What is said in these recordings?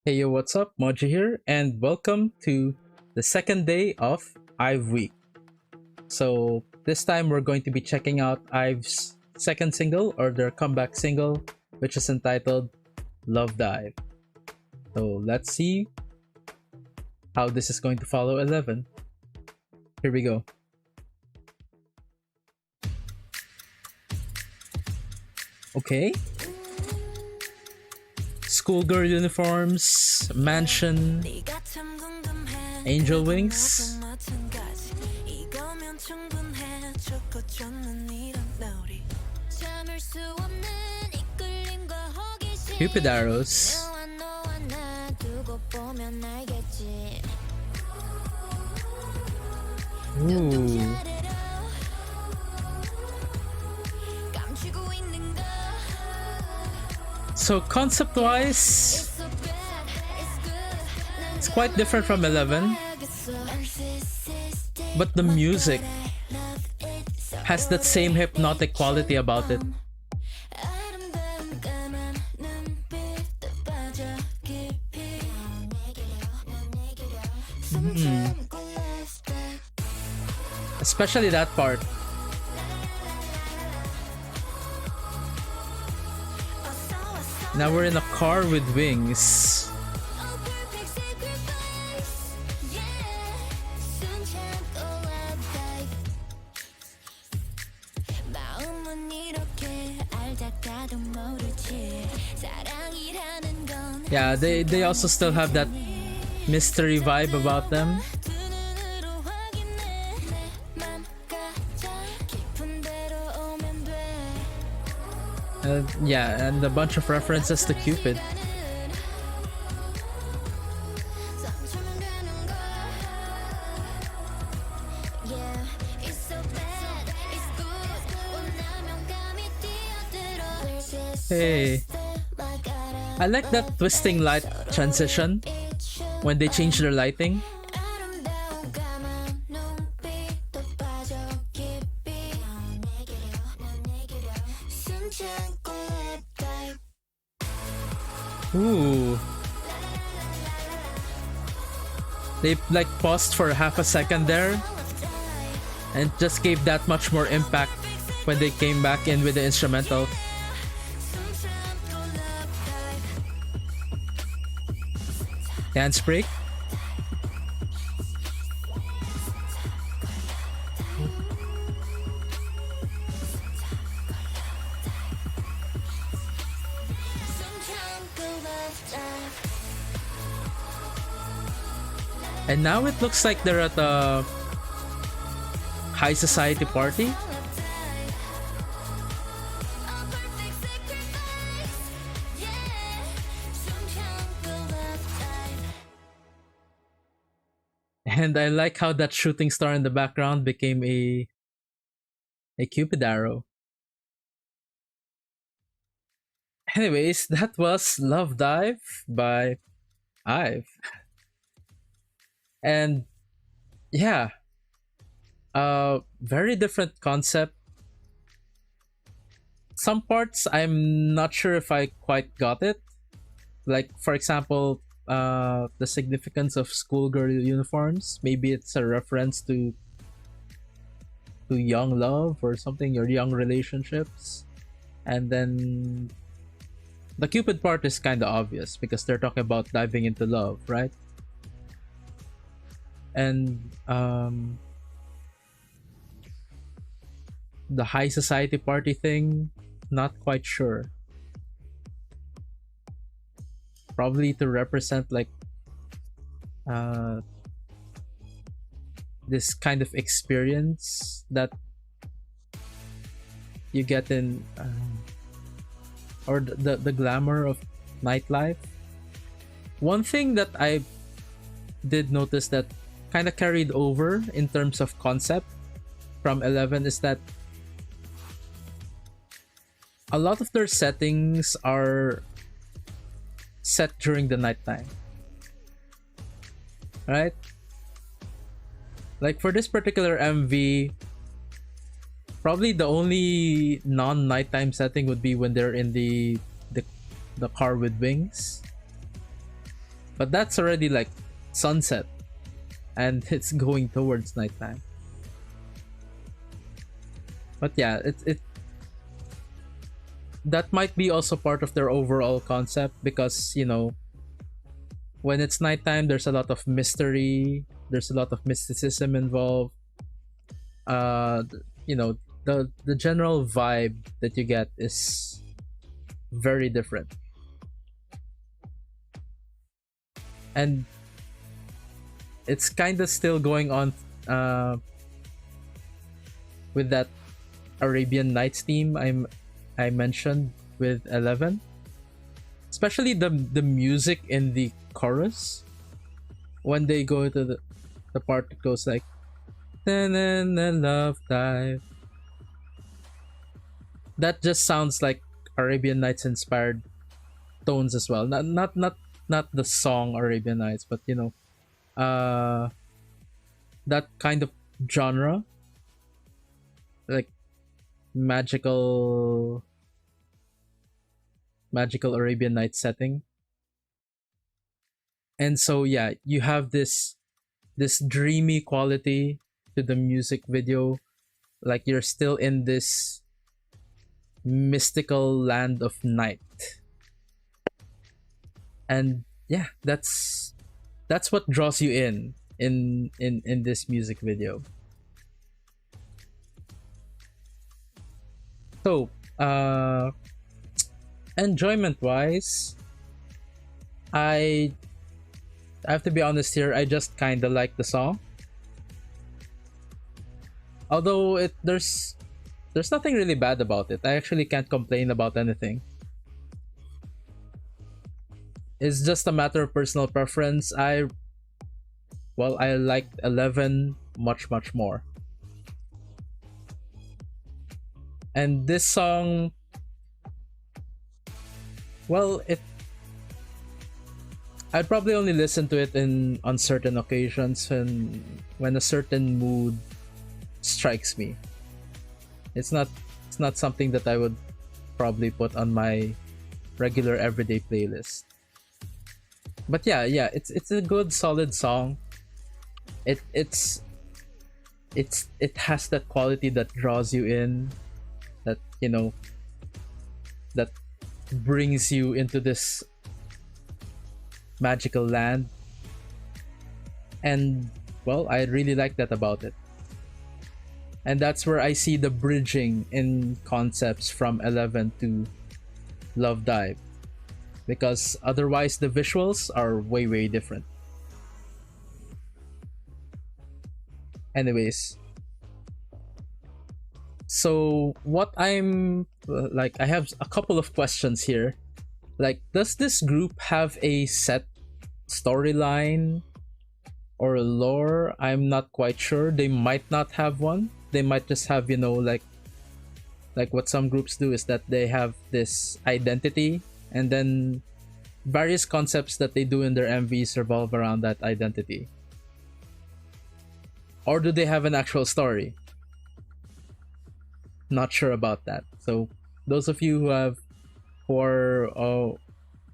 Hey yo, what's up? Moji here, and welcome to the second day of IVE week. So this time we're going to be checking out IVE's second single or their comeback single, which is entitled Love Dive. So let's see how this is going to follow 11. Here we go. Okay. Schoolgirl uniforms, mansion, angel wings. Cupid arrows. Ooh. So concept-wise, it's quite different from 11, but the music has that same hypnotic quality about it. Especially that part. Now we're in a car with wings. Yeah, they also still have that mystery vibe about them. Yeah, and a bunch of references to Cupid. Hey, I like that twisting light transition when they change their lighting. Ooh. They like paused for half a second there and just gave that much more impact when they came back in with the instrumental. Dance break. And now it looks like they're at a high society party. And I like how that shooting star in the background became a Cupid arrow. Anyways, that was Love Dive by IVE. And yeah, very different concept. Some parts I'm not sure if I quite got it. Like for example, the significance of schoolgirl uniforms. Maybe it's a reference to young love or something, or young relationships. And then the Cupid part is kind of obvious because they're talking about diving into love, right? And the high society party thing, not quite sure. Probably to represent like this kind of experience that you get in or the glamour of nightlife. One thing that I did notice that kind of carried over in terms of concept from 11 is that a lot of their settings are set during the nighttime, right? Like for this particular MV, probably the only non-nighttime setting would be when they're in the car with wings. but that's already like sunset, and it's going towards nighttime. But yeah, it that might be also part of their overall concept, because when it's nighttime, there's a lot of mystery, there's a lot of mysticism involved. You know, the general vibe that you get is very different. And it's kind of still going on with that Arabian Nights theme I mentioned with 11, especially the music in the chorus when they go to the part that goes like "Na-na-na, love dive." That just sounds like Arabian Nights inspired tones as well. Not the song Arabian Nights, but uh that kind of genre, like magical Arabian Nights setting. And so yeah, you have this dreamy quality to the music video, like you're still in this mystical land of night. And yeah, that's what draws you in this music video. So enjoyment wise, I have to be honest here, I just kind of like the song. Although there's nothing really bad about it. I actually can't complain about anything. It's just a matter of personal preference. I liked 11 much more. And this song, well, I'd probably only listen to it on certain occasions when a certain mood strikes me. It's not something that I would probably put on my regular everyday playlist. But yeah, it's a good solid song. It has that quality that draws you in, that that brings you into this magical land. And well, I really like that about it. And that's where I see the bridging in concepts from 11 to Love Dive, because otherwise the visuals are way different. Anyways, so what I'm like, I have a couple of questions here. Like, does this group have a set storyline or lore? I'm not quite sure. They might not have one. They might just have, like what some groups do is that they have this identity, and then various concepts that they do in their MVs revolve around that identity. Or do they have an actual story? Not sure about that. So those of you who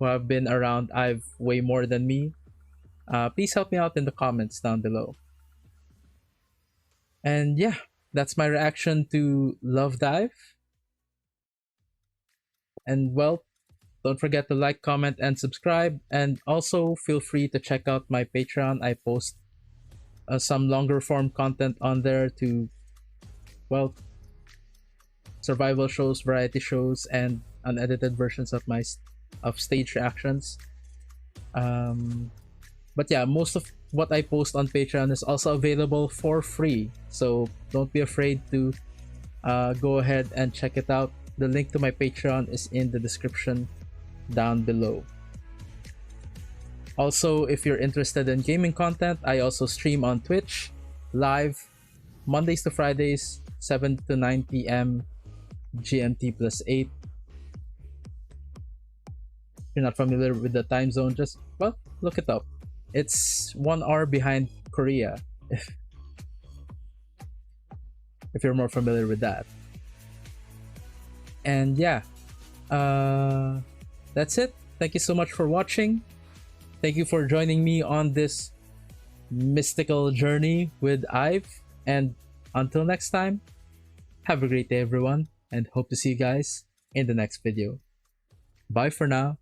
have been around IVE way more than me, please help me out in the comments down below. And yeah, that's my reaction to Love Dive. And well, don't forget to like, comment, and subscribe. And also feel free to check out my Patreon. I post some longer form content on there to, well, survival shows, variety shows, and unedited versions of my stage reactions. But yeah, most of what I post on Patreon is also available for free, so don't be afraid to go ahead and check it out. The link to my Patreon is in the description down below. Also, if you're interested in gaming content, I also stream on Twitch live Mondays to Fridays, 7 to 9 p.m. GMT plus 8. If you're not familiar with the time zone, just, well, look it up. It's 1 hour behind Korea, if you're more familiar with that. And yeah, that's it. Thank you so much for watching. Thank you for joining me on this mystical journey with IVE. And until next time, have a great day, everyone, and hope to see you guys in the next video. Bye for now.